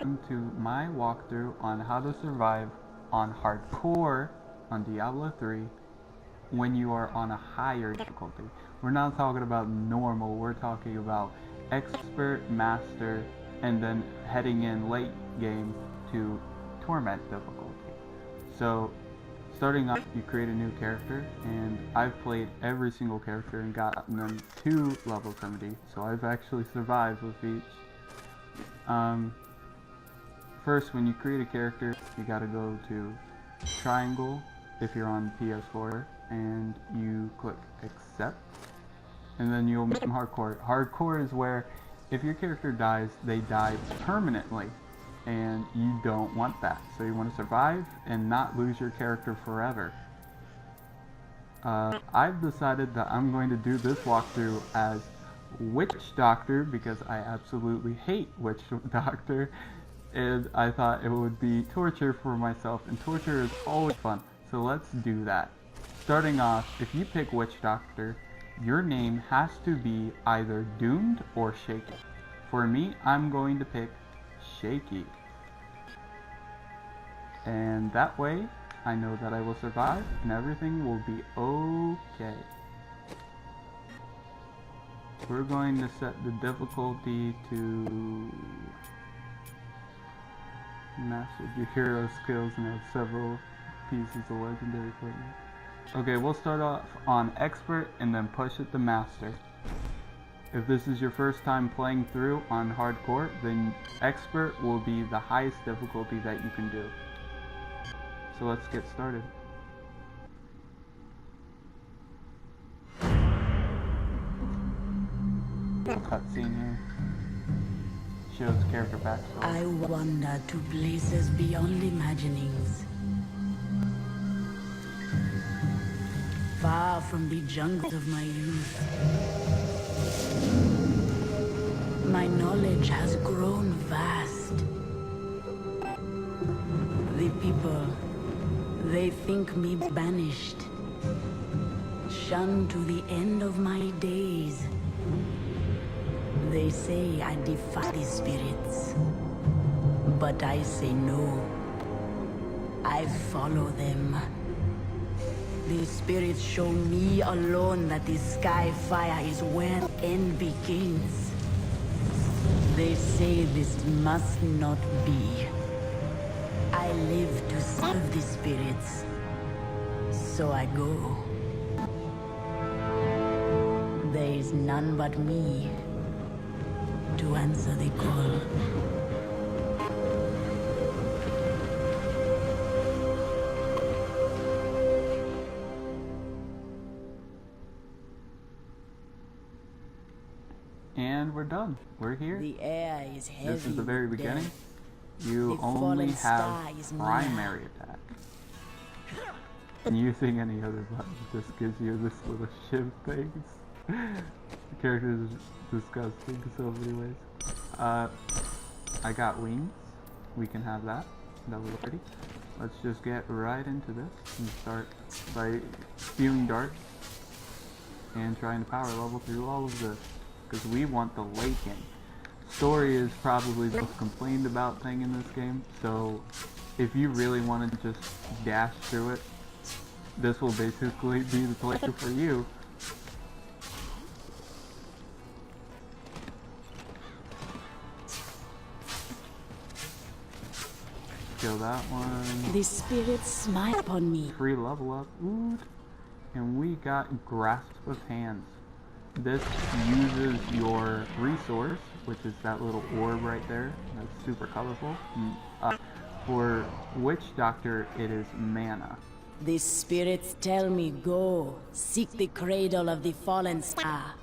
welcome to my walkthrough on how to survive on hardcore on Diablo 3 when you are on a higher difficulty. We're not talking about normal, we're talking about expert, master, and then heading in late game to torment difficulty. So starting off, you create a new character, and I've played every single character and gotten them to level 70, so I've actually survived with each. First, when you create a character, you gotta go to triangle if you're on PS4, and you click accept, and then you'll make them hardcore. Hardcore is where if your character dies, they die permanently, and you don't want that. So you want to survive and not lose your character forever. I've decided that I'm going to do this walkthrough as Witch Doctor because I absolutely hate Witch Doctor, and I thought it would be torture for myself, and torture is always fun, so let's do that. Starting off, if you pick Witch Doctor, your name has to be either Doomed or Shaky. For me, I'm going to pick Shaky, and that way I know that I will survive and everything will be okay. We're going to set the difficulty to master your hero skills and have several pieces of legendary equipment. Okay, we'll start off on expert and then push it to master. If this is your first time playing through on hardcore, then expert will be the highest difficulty that you can do. So let's get started. Cutscene here. Shows character backstory. I wander to places beyond imaginings. Far from the jungles of my youth. My knowledge has grown vast. The people, they think me banished. Shunned to the end of my days. They say I defy the spirits, but I say no. I follow them. The spirits show me alone that the sky fire is where the end begins. They say this must not be. I live to serve the spirits, so I go. There is none but me to answer the call. And we're done. We're here. The air is heavy. This is the very beginning. You The only fallen have sky is primary attack. And using any other button just gives you this little shiv things. The character is disgusting in so many ways. I got wings. We can have that. That was ready. Let's just get right into this and start by spewing darts and trying to power level through all of this because we want the Lakin. Story is probably the most complained about thing in this game, so if you really want to just dash through it, this will basically be the playthrough for you. Kill that one. The spirits smile upon me. Free level up. Ooh. And we got Grasp of Hands. This uses your resource, which is that little orb right there. That's super colorful. For Witch Doctor, it is mana. The spirits tell me go, seek the cradle of the fallen star.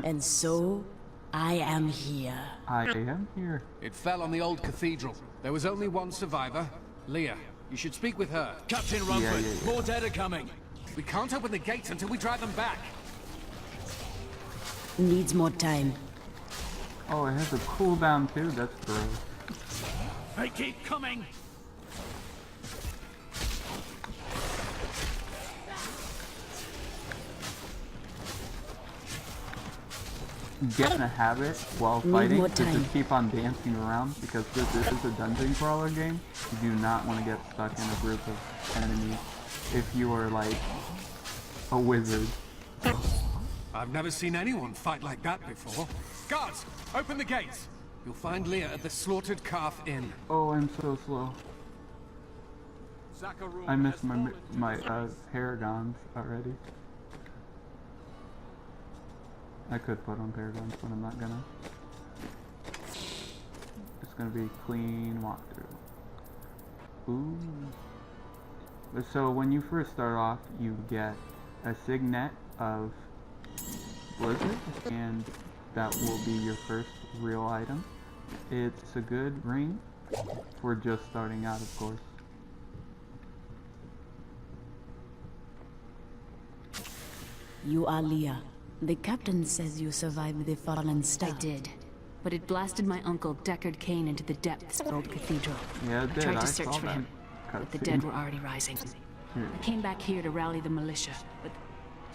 And so, I am here. I am here. It fell on the old cathedral. There was only one survivor, Leah. You should speak with her. Captain Rumford, yeah. more dead are coming. We can't open the gates until we drive them back. Needs more time. Oh, it has a cooldown too. That's gross. They keep coming. get in a habit while Need fighting more to time. just keep on dancing around, because this is a dungeon crawler game. You do not want to get stuck in a group of enemies if you are like a wizard. I've never seen anyone fight like that before. Guards, open the gates. You'll find Leah at the Slaughtered Calf Inn. Oh, I'm so slow. I missed my paragons already. I could put on paragons, but I'm not gonna. It's gonna be clean walkthrough. Ooh. So when you first start off, you get a signet of Blizzard, and that will be your first real item. It's a good ring for just starting out, of course. You are Leah. The captain says you survived the fallen star. I did. But it blasted my uncle, Deckard Cain, into the depths of the old cathedral. Yeah, it I did. tried I to search saw for that him, but the cutscene. dead were already rising. I came back here to rally the militia, but...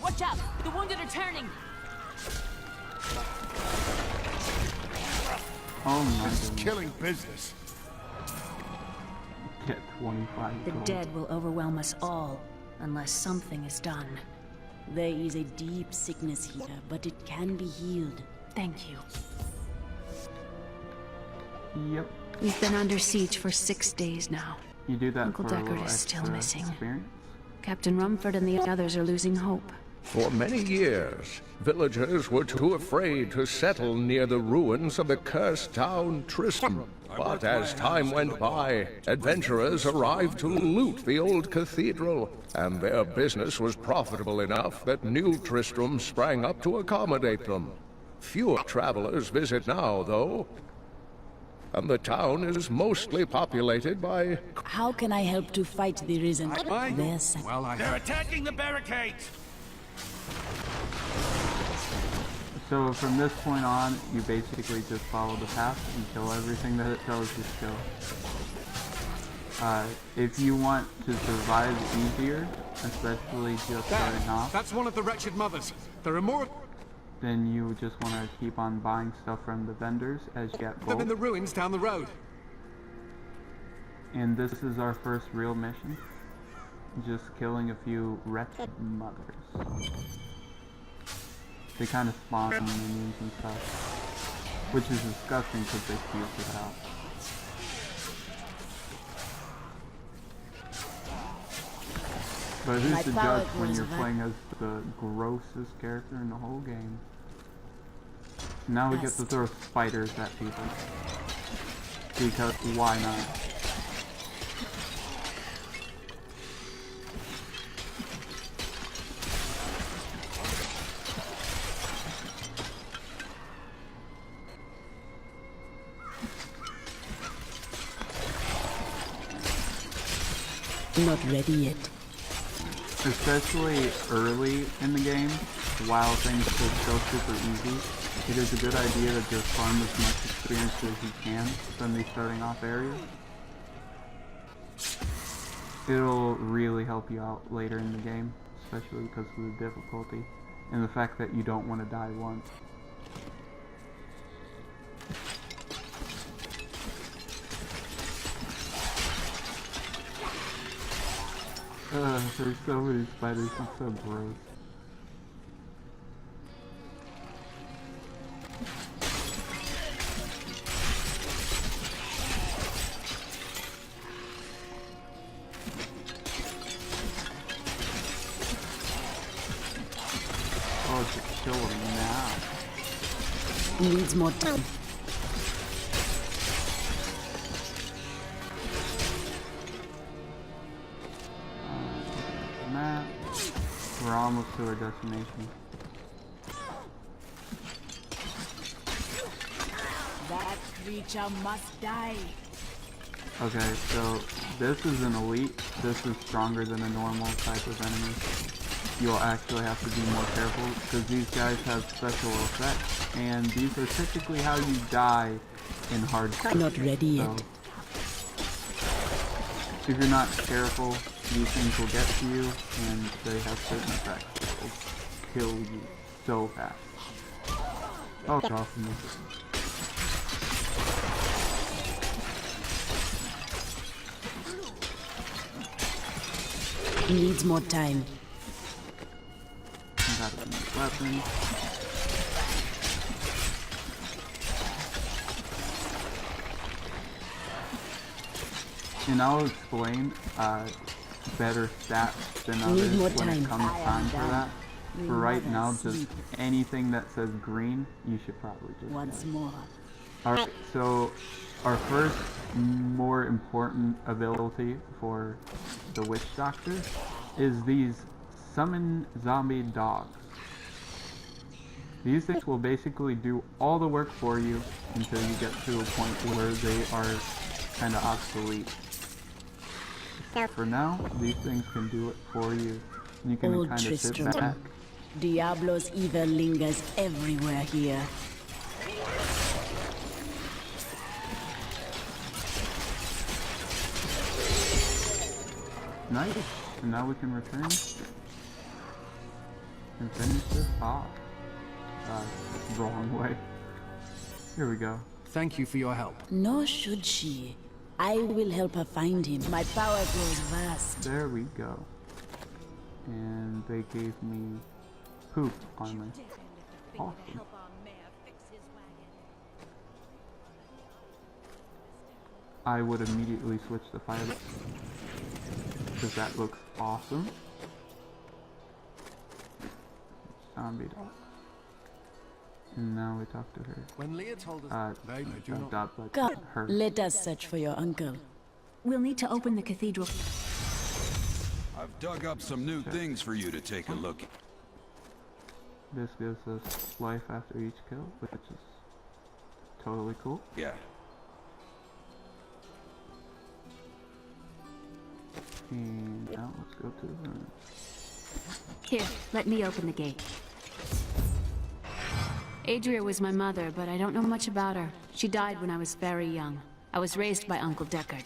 Watch out! The wounded are turning! Oh my This is goodness. killing business. Get 25 The gold. dead will overwhelm us all, unless something is done. There is a deep sickness here, but it can be healed. Thank you. Yep. We've been under siege for 6 days now. You do that Uncle for a Deckard little is still extra missing. experience. Captain Rumford and the others are losing hope. For many years, villagers were too afraid to settle near the ruins of the cursed town TRISTRAM. But as time went by, adventurers arrived to loot the old cathedral, and their business was profitable enough that new TRISTRAM sprang up to accommodate them. Fewer travelers visit now, though, and the town is mostly populated by... How can I help to fight the risen? There's Well, They're attacking the barricades! So from this point on, you basically just follow the path and kill everything that it tells you to kill. If you want to survive easier, especially just starting off, that's one of the wretched mothers. There are more of then you just want to keep on buying stuff from the vendors as you get them in gold. the ruins down the road. And this is our first real mission. Just killing a few wretched mothers. They kind of spawn minions and stuff, which is disgusting because they puke it out. But My who's to palate judge when was you're that- playing as the grossest character in the whole game? Now we get to Best. throw spiders at people. Because why not? not ready yet. Especially early in the game, while things just go super easy, it is a good idea to just farm as much experience as you can from these starting off areas. It'll really help you out later in the game, especially because of the difficulty and the fact that you don't want to die once. There's so many spiders, it's so gross. Oh, just kill him now. Needs more time. Map. We're almost to our destination. That creature must die. Okay, so this is an elite. This is stronger than a normal type of enemy. You'll actually have to be more careful because these guys have special effects, and these are typically how you die in hardcore. Not ready So, yet. if you're not careful, these things will get to you, and they have certain effects that will kill you so fast. Oh, awesome. Needs more time. Got a new weapon. And I'll explain better stats than others more when it time. comes I am time for done. that. For right never now, just sleep. anything that says green, you should probably just Once get. more. Alright, so our first more important ability for the Witch Doctor is these summon zombie dogs. These things will basically do all the work for you until you get to a point where they are kind of obsolete. For now, these things can do it for you. And you can Old kind of sit TRISTRAM. back. Diablo's evil lingers everywhere here. Nice. And now we can return and finish this off. Wrong way. Here we go. Thank you for your help. Nor should she. I will help her find him. My power grows vast. There we go. And they gave me poop armor. Awesome. I would immediately switch to fire because that looks awesome. Zombie dog. And now we talk to her. When Leah told us they do not. But Come, her. let us search for your uncle. We'll need to open the cathedral. I've dug up some new things for you to take a look at. This gives us life after each kill, which is totally cool. Yeah. And now let's go to the room. Here, let me open the gate. Adria was my mother, but I don't know much about her. She died when I was very young. I was raised by Uncle Deckard.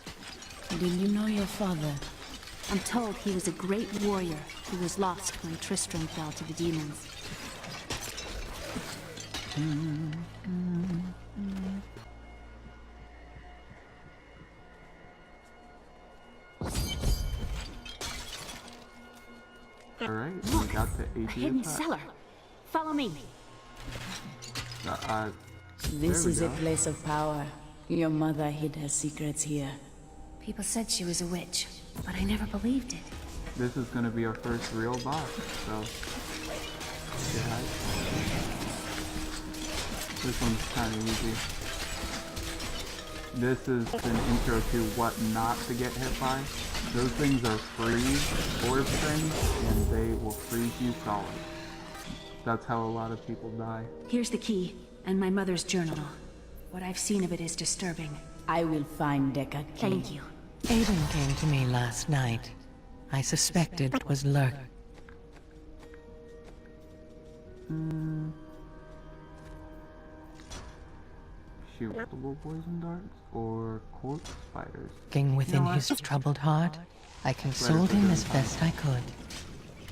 Did you know your father? I'm told he was a great warrior who was lost when Tristram fell to the demons. Alright, we got the A hidden ADRIA'S. cellar. Follow me. This There we is a go. place of power. Your mother hid her secrets here. People said she was a witch, but I never believed it. This is gonna be our first real boss, so yeah. This one's kinda easy. This is an intro to what not to get hit by. Those things are freeze orb things, and they will freeze you solid. That's how a lot of people die. Here's the key, and my mother's journal. What I've seen of it is disturbing. I will find Deckard. Thank you. Aiden came to me last night. I suspected it was Lurk. Shoot multiple poison darts or corpse spiders. Looking within No, I- his troubled heart, I consoled him as best I could.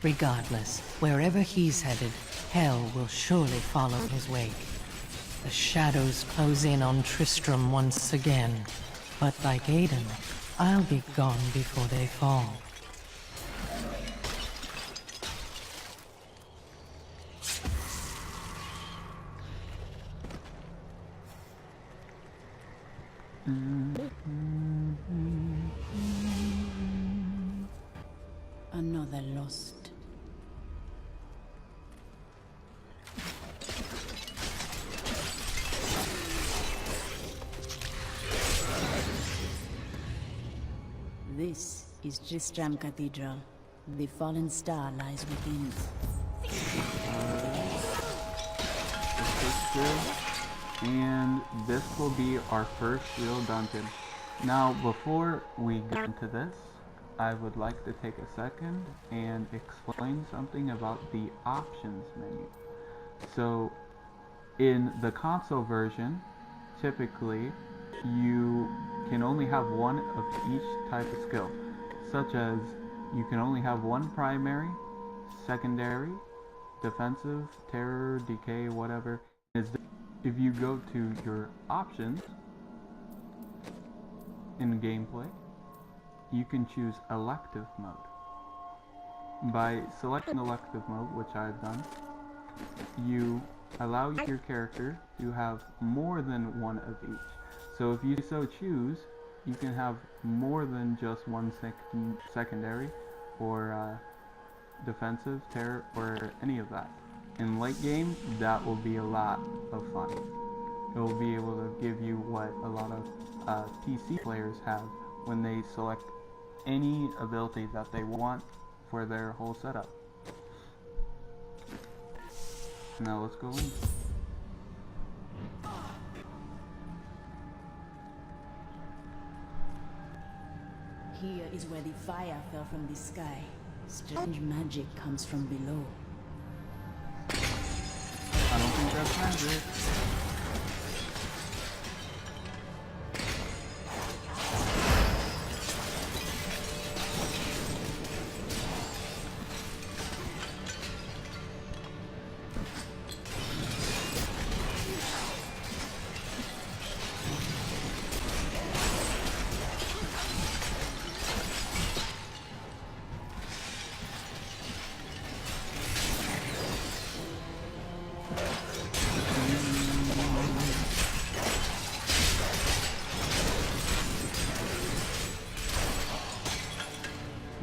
Regardless, wherever he's headed, hell will surely follow his wake. The shadows close in on Tristram once again. But like Aiden, I'll be gone before they fall. Another lost. This is Tristram Cathedral. The fallen star lies within. And this will be our first real dungeon. Now, before we get into this, I would like to take a second and explain something about the options menu. So, in the console version, typically, you can only have one of each type of skill, such as you can only have one primary, secondary, defensive, terror, decay, whatever. if you go to your options in gameplay, you can choose elective mode. By selecting elective mode, which I've done, you allow your character to have more than one of each. So if you so choose, you can have more than just one secondary or defensive, terror, or any of that. In late game, that will be a lot of fun. It will be able to give you what a lot of PC players have when they select any ability that they want for their whole setup. Now let's go in. Here is where the fire fell from the sky. Strange magic comes from below. I don't think that's magic.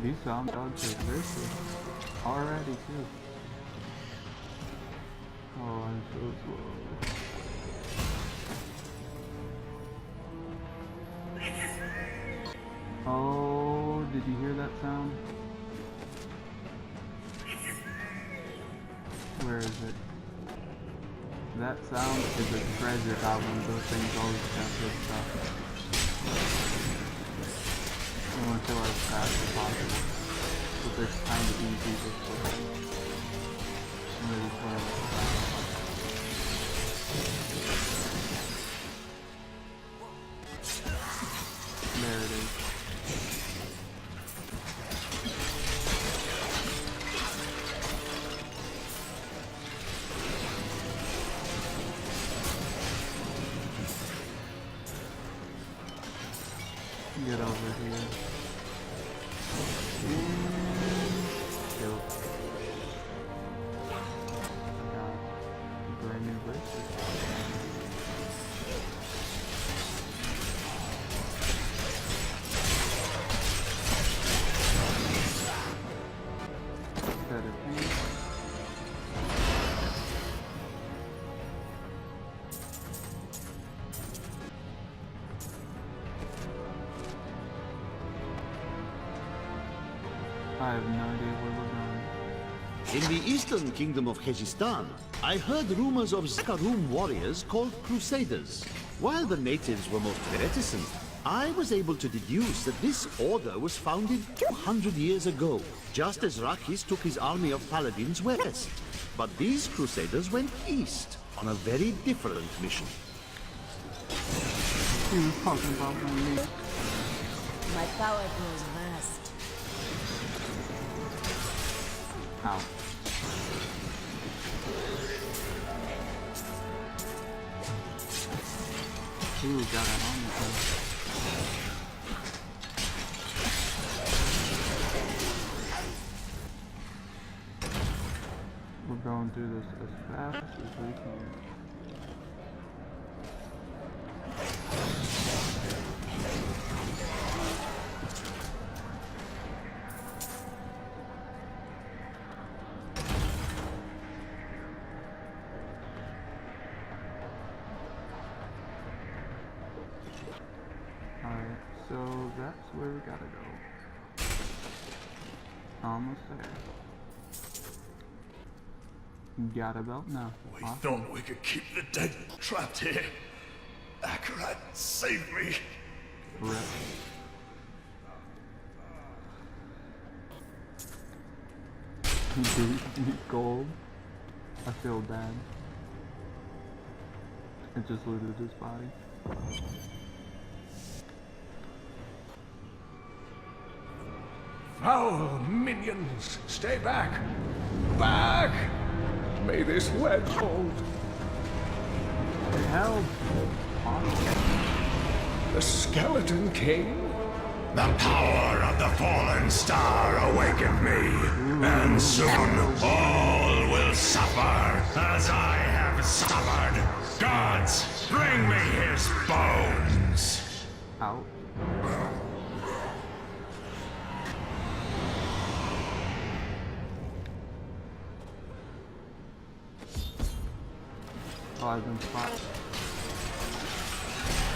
These sound dogs are thirsty already too. Oh, I'm so slow. Oh, did you hear that sound? Where is it? That sound is a treasure goblin. Those things always have good stuff. I want to kill as fast as possible, but they're kind of easy to kill. Really slow. There it is. Get over here. Kill. I got a brand new bracelet. Better paint. I have no idea where we're going. In the eastern kingdom of Khezistan, I heard rumors of Zakarum warriors called Crusaders. While the natives were most reticent, I was able to deduce that this order was founded 200 years ago, just as Rakis took his army of paladins west. But these Crusaders went east on a very different mission. He was talking about my meat. My power grows vast. Ow. Ooh, got it on the phone. We're going through this as fast as we can. Alright, so that's where we gotta go. Almost there. Got a belt now. We thought we could keep the dead trapped here. Akarat, save me. Rip. Gold. I feel bad. It just looted his body. Foul minions, stay back! Back! May this web hold. Help! The Skeleton King? The power of the fallen star awakened me, and soon all will suffer as I have suffered. Gods, bring me his bones! Ouch. Oh, I've been spotted.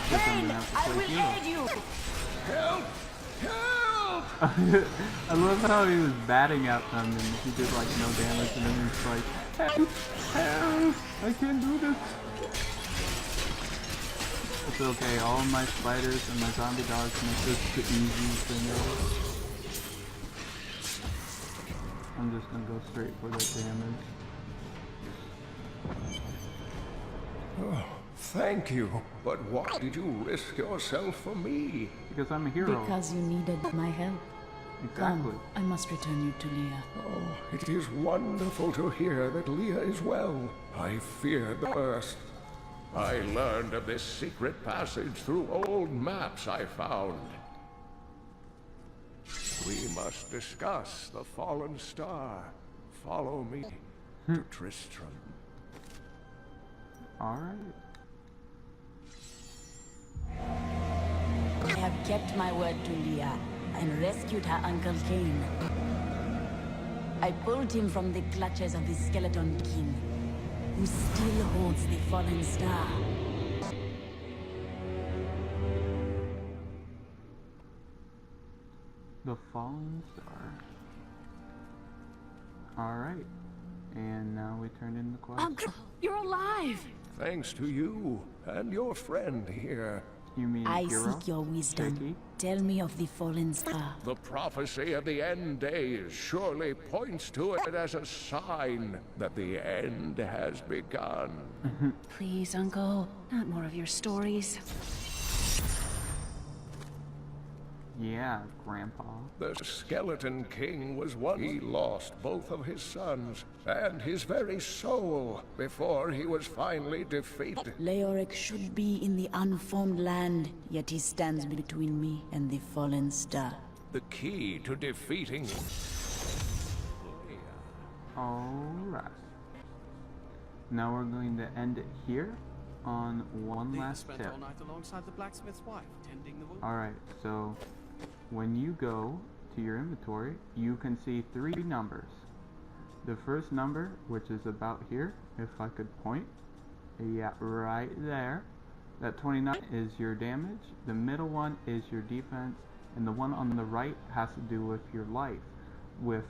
Pain, I will aid you! Help! Help! I love how he was batting at them and he did like no damage and then he's like, help! Help! I can't do this! It's okay, all of my spiders and my zombie dogs make this the easy thing ever. I'm just gonna go straight for the damage. Oh, thank you. But why did you risk yourself for me? Because I'm a hero. Because you needed my help. Exactly. Come, I must return you to Leah. Oh, it is wonderful to hear that Leah is well. I feared the worst. I learned of this secret passage through old maps I found. We must discuss the fallen star. Follow me to Tristram. Alright. I have kept my word to Leah and rescued her Uncle Cain. I pulled him from the clutches of the Skeleton King, who still holds the fallen star. The fallen star. Alright. And now we turn in the quest. Uncle, you're alive! Thanks to you and your friend here. You mean I hero? seek your wisdom. Shaky? Tell me of the fallen star. The prophecy of the end days surely points to it as a sign that the end has begun. Please, Uncle, not more of your stories. Yeah, Grandpa. The Skeleton King was one. He lost both of his sons and his very soul before he was finally defeated. Leoric should be in the unformed land, yet he stands between me and the fallen star. The key to defeating... Alright. Now we're going to end it here on one last tip. all night alongside the blacksmith's wife, tending the wound. Alright, so when you go to your inventory, you can see 3 numbers. The first number, which is about here, if I could point, yeah, right there. That 29 is your damage, the middle one is your defense, and the one on the right has to do with your life, with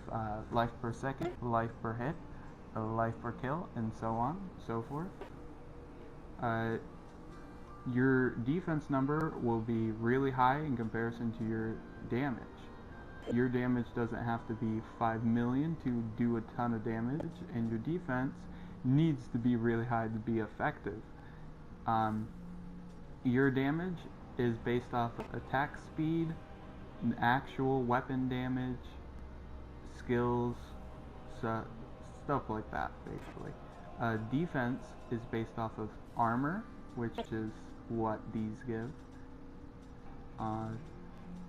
life per second, life per hit, life per kill, and so on, so forth. Your defense number will be really high in comparison to your damage. Your damage doesn't have to be 5 million to do a ton of damage, and your defense needs to be really high to be effective. Your damage is based off of attack speed, actual weapon damage, skills, stuff like that, basically. Defense is based off of armor, which is what these give.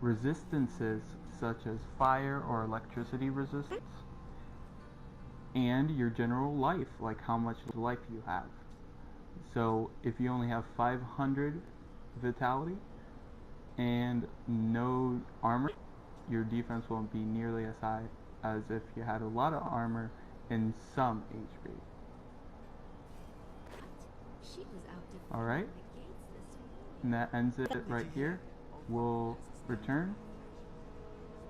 Resistances such as fire or electricity resistance, and your general life, like how much life you have. So if you only have 500 vitality and no armor, your defense won't be nearly as high as if you had a lot of armor and some HP. Alright, and that ends it right here. We'll return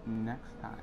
next time.